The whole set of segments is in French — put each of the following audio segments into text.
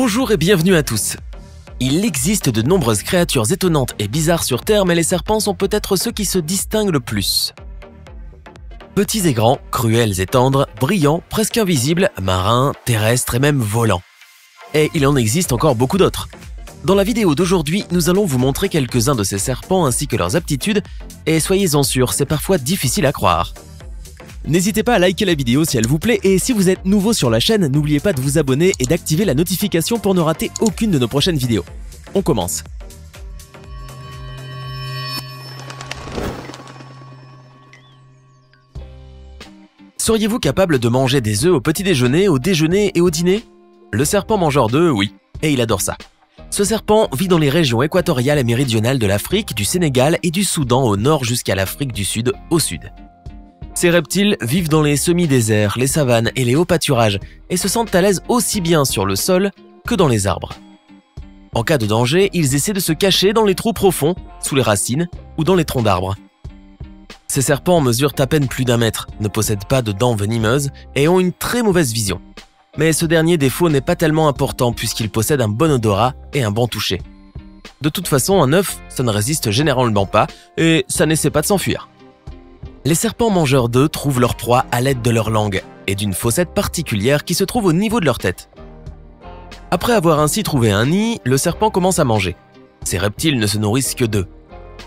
Bonjour et bienvenue à tous. Il existe de nombreuses créatures étonnantes et bizarres sur Terre, mais les serpents sont peut-être ceux qui se distinguent le plus. Petits et grands, cruels et tendres, brillants, presque invisibles, marins, terrestres et même volants. Et il en existe encore beaucoup d'autres. Dans la vidéo d'aujourd'hui, nous allons vous montrer quelques-uns de ces serpents ainsi que leurs aptitudes, et soyez-en sûrs, c'est parfois difficile à croire. N'hésitez pas à liker la vidéo si elle vous plaît, et si vous êtes nouveau sur la chaîne, n'oubliez pas de vous abonner et d'activer la notification pour ne rater aucune de nos prochaines vidéos. On commence. Seriez-vous capable de manger des œufs au petit déjeuner, au déjeuner et au dîner? Le serpent mangeur d'œufs, oui, et il adore ça. Ce serpent vit dans les régions équatoriales et méridionales de l'Afrique, du Sénégal et du Soudan au nord jusqu'à l'Afrique du Sud au sud. Ces reptiles vivent dans les semi-déserts, les savanes et les hauts pâturages et se sentent à l'aise aussi bien sur le sol que dans les arbres. En cas de danger, ils essaient de se cacher dans les trous profonds, sous les racines ou dans les troncs d'arbres. Ces serpents mesurent à peine plus d'1 mètre, ne possèdent pas de dents venimeuses et ont une très mauvaise vision. Mais ce dernier défaut n'est pas tellement important puisqu'ils possèdent un bon odorat et un bon toucher. De toute façon, un œuf, ça ne résiste généralement pas et ça n'essaie pas de s'enfuir. Les serpents mangeurs d'œufs trouvent leur proie à l'aide de leur langue et d'une fossette particulière qui se trouve au niveau de leur tête. Après avoir ainsi trouvé un nid, le serpent commence à manger. Ces reptiles ne se nourrissent que d'œufs.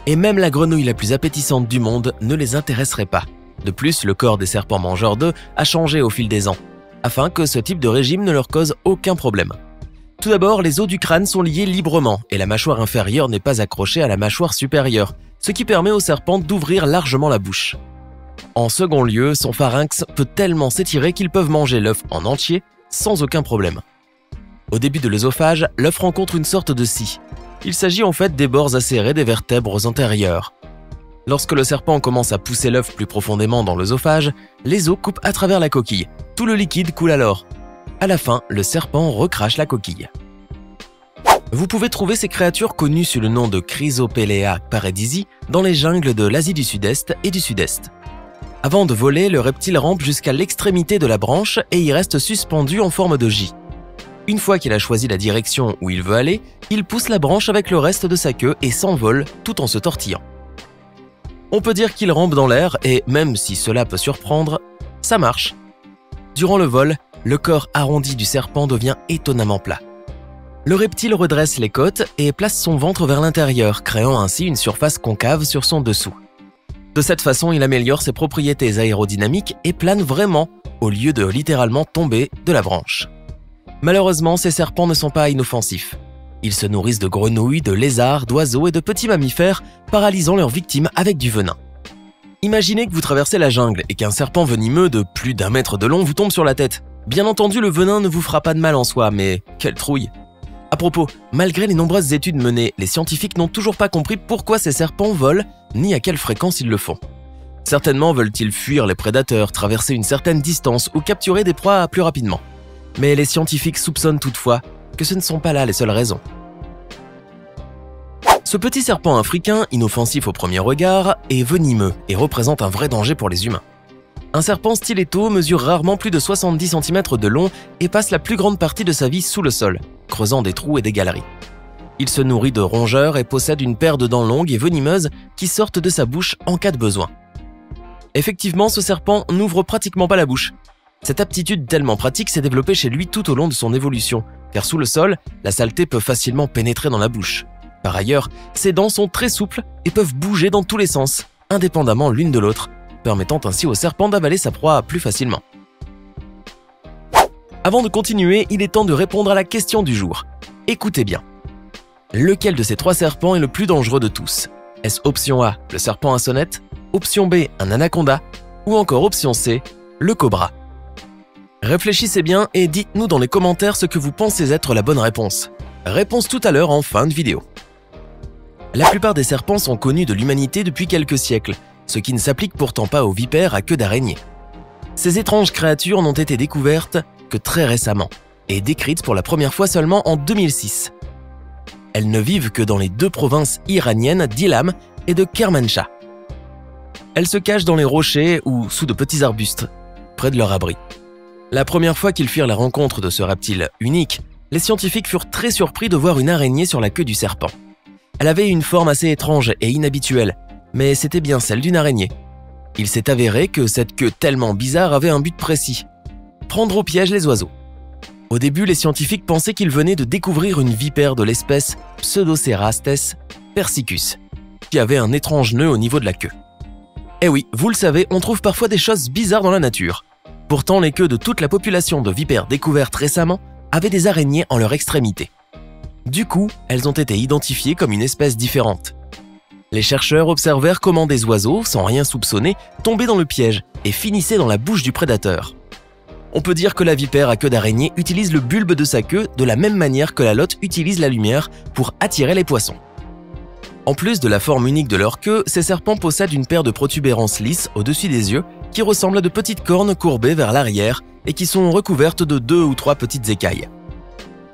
Et même la grenouille la plus appétissante du monde ne les intéresserait pas. De plus, le corps des serpents mangeurs d'œufs a changé au fil des ans, afin que ce type de régime ne leur cause aucun problème. Tout d'abord, les os du crâne sont liés librement et la mâchoire inférieure n'est pas accrochée à la mâchoire supérieure, ce qui permet au serpent d'ouvrir largement la bouche. En second lieu, son pharynx peut tellement s'étirer qu'ils peuvent manger l'œuf en entier sans aucun problème. Au début de l'œsophage, l'œuf rencontre une sorte de scie. Il s'agit en fait des bords acérés des vertèbres antérieures. Lorsque le serpent commence à pousser l'œuf plus profondément dans l'œsophage, les os coupent à travers la coquille. Tout le liquide coule alors. À la fin, le serpent recrache la coquille. Vous pouvez trouver ces créatures connues sous le nom de Chrysopelea paradisi dans les jungles de l'Asie du Sud-Est et du Sud-Est. Avant de voler, le reptile rampe jusqu'à l'extrémité de la branche et y reste suspendu en forme de J. Une fois qu'il a choisi la direction où il veut aller, il pousse la branche avec le reste de sa queue et s'envole tout en se tortillant. On peut dire qu'il rampe dans l'air et même si cela peut surprendre, ça marche. Durant le vol, le corps arrondi du serpent devient étonnamment plat. Le reptile redresse les côtes et place son ventre vers l'intérieur, créant ainsi une surface concave sur son dessous. De cette façon, il améliore ses propriétés aérodynamiques et plane vraiment, au lieu de littéralement tomber de la branche. Malheureusement, ces serpents ne sont pas inoffensifs. Ils se nourrissent de grenouilles, de lézards, d'oiseaux et de petits mammifères, paralysant leurs victimes avec du venin. Imaginez que vous traversez la jungle et qu'un serpent venimeux de plus d'1 mètre de long vous tombe sur la tête. Bien entendu, le venin ne vous fera pas de mal en soi, mais quelle trouille! À propos, malgré les nombreuses études menées, les scientifiques n'ont toujours pas compris pourquoi ces serpents volent, ni à quelle fréquence ils le font. Certainement veulent-ils fuir les prédateurs, traverser une certaine distance ou capturer des proies plus rapidement. Mais les scientifiques soupçonnent toutefois que ce ne sont pas là les seules raisons. Ce petit serpent africain, inoffensif au premier regard, est venimeux et représente un vrai danger pour les humains. Un serpent stiletto mesure rarement plus de 70 cm de long et passe la plus grande partie de sa vie sous le sol, creusant des trous et des galeries. Il se nourrit de rongeurs et possède une paire de dents longues et venimeuses qui sortent de sa bouche en cas de besoin. Effectivement, ce serpent n'ouvre pratiquement pas la bouche. Cette aptitude tellement pratique s'est développée chez lui tout au long de son évolution, car sous le sol, la saleté peut facilement pénétrer dans la bouche. Par ailleurs, ses dents sont très souples et peuvent bouger dans tous les sens, indépendamment l'une de l'autre, permettant ainsi au serpent d'avaler sa proie plus facilement. Avant de continuer, il est temps de répondre à la question du jour. Écoutez bien. Lequel de ces 3 serpents est le plus dangereux de tous? Est-ce option A, le serpent à sonnette, option B, un anaconda, ou encore option C, le cobra? Réfléchissez bien et dites-nous dans les commentaires ce que vous pensez être la bonne réponse. Réponse tout à l'heure en fin de vidéo. La plupart des serpents sont connus de l'humanité depuis quelques siècles, ce qui ne s'applique pourtant pas aux vipères à queue d'araignée. Ces étranges créatures n'ont été découvertes que très récemment et décrites pour la première fois seulement en 2006. Elles ne vivent que dans les 2 provinces iraniennes d'Ilam et de Kermanshah. Elles se cachent dans les rochers ou sous de petits arbustes, près de leur abri. La première fois qu'ils firent la rencontre de ce reptile unique, les scientifiques furent très surpris de voir une araignée sur la queue du serpent. Elle avait une forme assez étrange et inhabituelle, mais c'était bien celle d'une araignée. Il s'est avéré que cette queue tellement bizarre avait un but précis: prendre au piège les oiseaux. Au début, les scientifiques pensaient qu'ils venaient de découvrir une vipère de l'espèce Pseudocerastes persicus, qui avait un étrange nœud au niveau de la queue. Eh oui, vous le savez, on trouve parfois des choses bizarres dans la nature. Pourtant, les queues de toute la population de vipères découvertes récemment avaient des araignées en leur extrémité. Du coup, elles ont été identifiées comme une espèce différente. Les chercheurs observèrent comment des oiseaux, sans rien soupçonner, tombaient dans le piège et finissaient dans la bouche du prédateur. On peut dire que la vipère à queue d'araignée utilise le bulbe de sa queue de la même manière que la lotte utilise la lumière pour attirer les poissons. En plus de la forme unique de leur queue, ces serpents possèdent une paire de protubérances lisses au-dessus des yeux qui ressemblent à de petites cornes courbées vers l'arrière et qui sont recouvertes de 2 ou 3 petites écailles.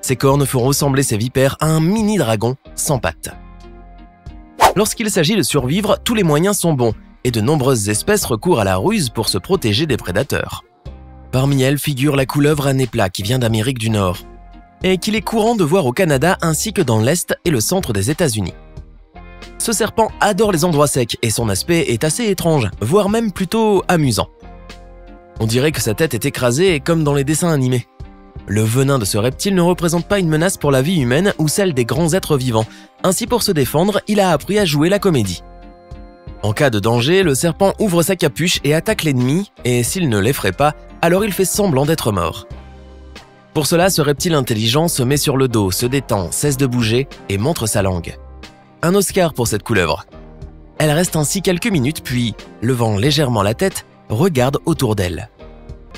Ces cornes font ressembler ces vipères à un mini-dragon sans pattes. Lorsqu'il s'agit de survivre, tous les moyens sont bons et de nombreuses espèces recourent à la ruse pour se protéger des prédateurs. Parmi elles figure la couleuvre à nez plat qui vient d'Amérique du Nord et qu'il est courant de voir au Canada ainsi que dans l'Est et le centre des États-Unis. Ce serpent adore les endroits secs et son aspect est assez étrange, voire même plutôt amusant. On dirait que sa tête est écrasée comme dans les dessins animés. Le venin de ce reptile ne représente pas une menace pour la vie humaine ou celle des grands êtres vivants. Ainsi, pour se défendre, il a appris à jouer la comédie. En cas de danger, le serpent ouvre sa capuche et attaque l'ennemi, et s'il ne l'effraie pas, alors il fait semblant d'être mort. Pour cela, ce reptile intelligent se met sur le dos, se détend, cesse de bouger et montre sa langue. Un Oscar pour cette couleuvre. Elle reste ainsi quelques minutes puis, levant légèrement la tête, regarde autour d'elle.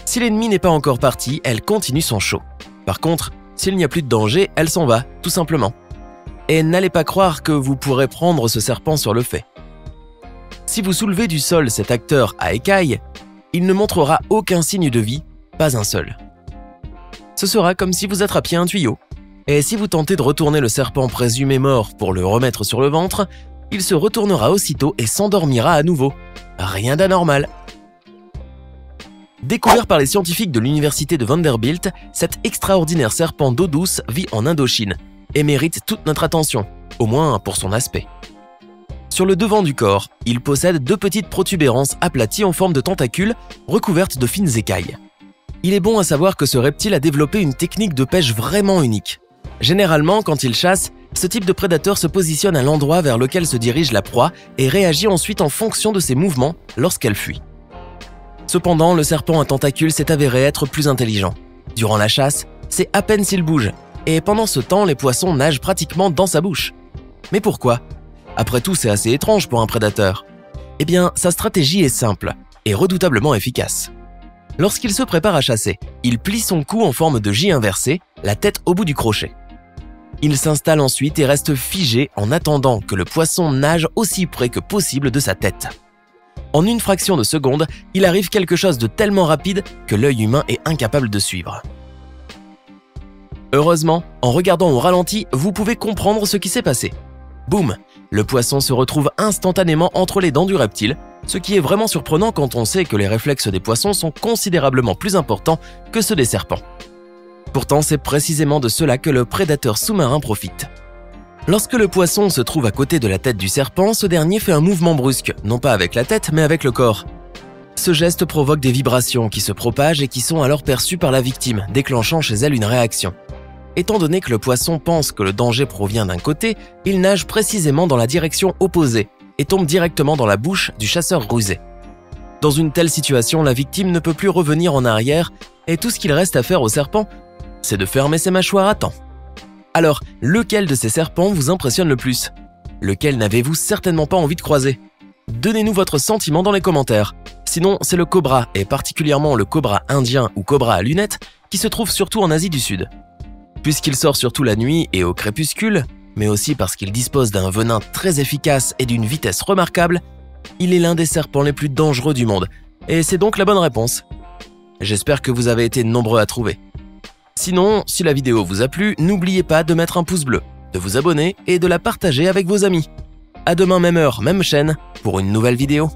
Si l'ennemi n'est pas encore parti, elle continue son show. Par contre, s'il n'y a plus de danger, elle s'en va, tout simplement. Et n'allez pas croire que vous pourrez prendre ce serpent sur le fait. Si vous soulevez du sol cet acteur à écailles, il ne montrera aucun signe de vie, pas un seul. Ce sera comme si vous attrapiez un tuyau. Et si vous tentez de retourner le serpent présumé mort pour le remettre sur le ventre, il se retournera aussitôt et s'endormira à nouveau. Rien d'anormal. Découvert par les scientifiques de l'université de Vanderbilt, cet extraordinaire serpent d'eau douce vit en Indochine et mérite toute notre attention, au moins pour son aspect. Sur le devant du corps, il possède 2 petites protubérances aplaties en forme de tentacules recouvertes de fines écailles. Il est bon à savoir que ce reptile a développé une technique de pêche vraiment unique. Généralement, quand il chasse, ce type de prédateur se positionne à l'endroit vers lequel se dirige la proie et réagit ensuite en fonction de ses mouvements lorsqu'elle fuit. Cependant, le serpent à tentacules s'est avéré être plus intelligent. Durant la chasse, c'est à peine s'il bouge, et pendant ce temps, les poissons nagent pratiquement dans sa bouche. Mais pourquoi ? Après tout, c'est assez étrange pour un prédateur. Eh bien, sa stratégie est simple et redoutablement efficace. Lorsqu'il se prépare à chasser, il plie son cou en forme de J inversé, la tête au bout du crochet. Il s'installe ensuite et reste figé en attendant que le poisson nage aussi près que possible de sa tête. En une fraction de seconde, il arrive quelque chose de tellement rapide que l'œil humain est incapable de suivre. Heureusement, en regardant au ralenti, vous pouvez comprendre ce qui s'est passé. Boum! Le poisson se retrouve instantanément entre les dents du reptile, ce qui est vraiment surprenant quand on sait que les réflexes des poissons sont considérablement plus importants que ceux des serpents. Pourtant, c'est précisément de cela que le prédateur sous-marin profite. Lorsque le poisson se trouve à côté de la tête du serpent, ce dernier fait un mouvement brusque, non pas avec la tête, mais avec le corps. Ce geste provoque des vibrations qui se propagent et qui sont alors perçues par la victime, déclenchant chez elle une réaction. Étant donné que le poisson pense que le danger provient d'un côté, il nage précisément dans la direction opposée et tombe directement dans la bouche du chasseur rusé. Dans une telle situation, la victime ne peut plus revenir en arrière et tout ce qu'il reste à faire au serpent, c'est de fermer ses mâchoires à temps. Alors, lequel de ces serpents vous impressionne le plus? Lequel n'avez-vous certainement pas envie de croiser? Donnez-nous votre sentiment dans les commentaires. Sinon, c'est le cobra, et particulièrement le cobra indien ou cobra à lunettes, qui se trouve surtout en Asie du Sud. Puisqu'il sort surtout la nuit et au crépuscule, mais aussi parce qu'il dispose d'un venin très efficace et d'une vitesse remarquable, il est l'un des serpents les plus dangereux du monde, et c'est donc la bonne réponse. J'espère que vous avez été nombreux à trouver. Sinon, si la vidéo vous a plu, n'oubliez pas de mettre un pouce bleu, de vous abonner et de la partager avec vos amis. À demain même heure, même chaîne, pour une nouvelle vidéo.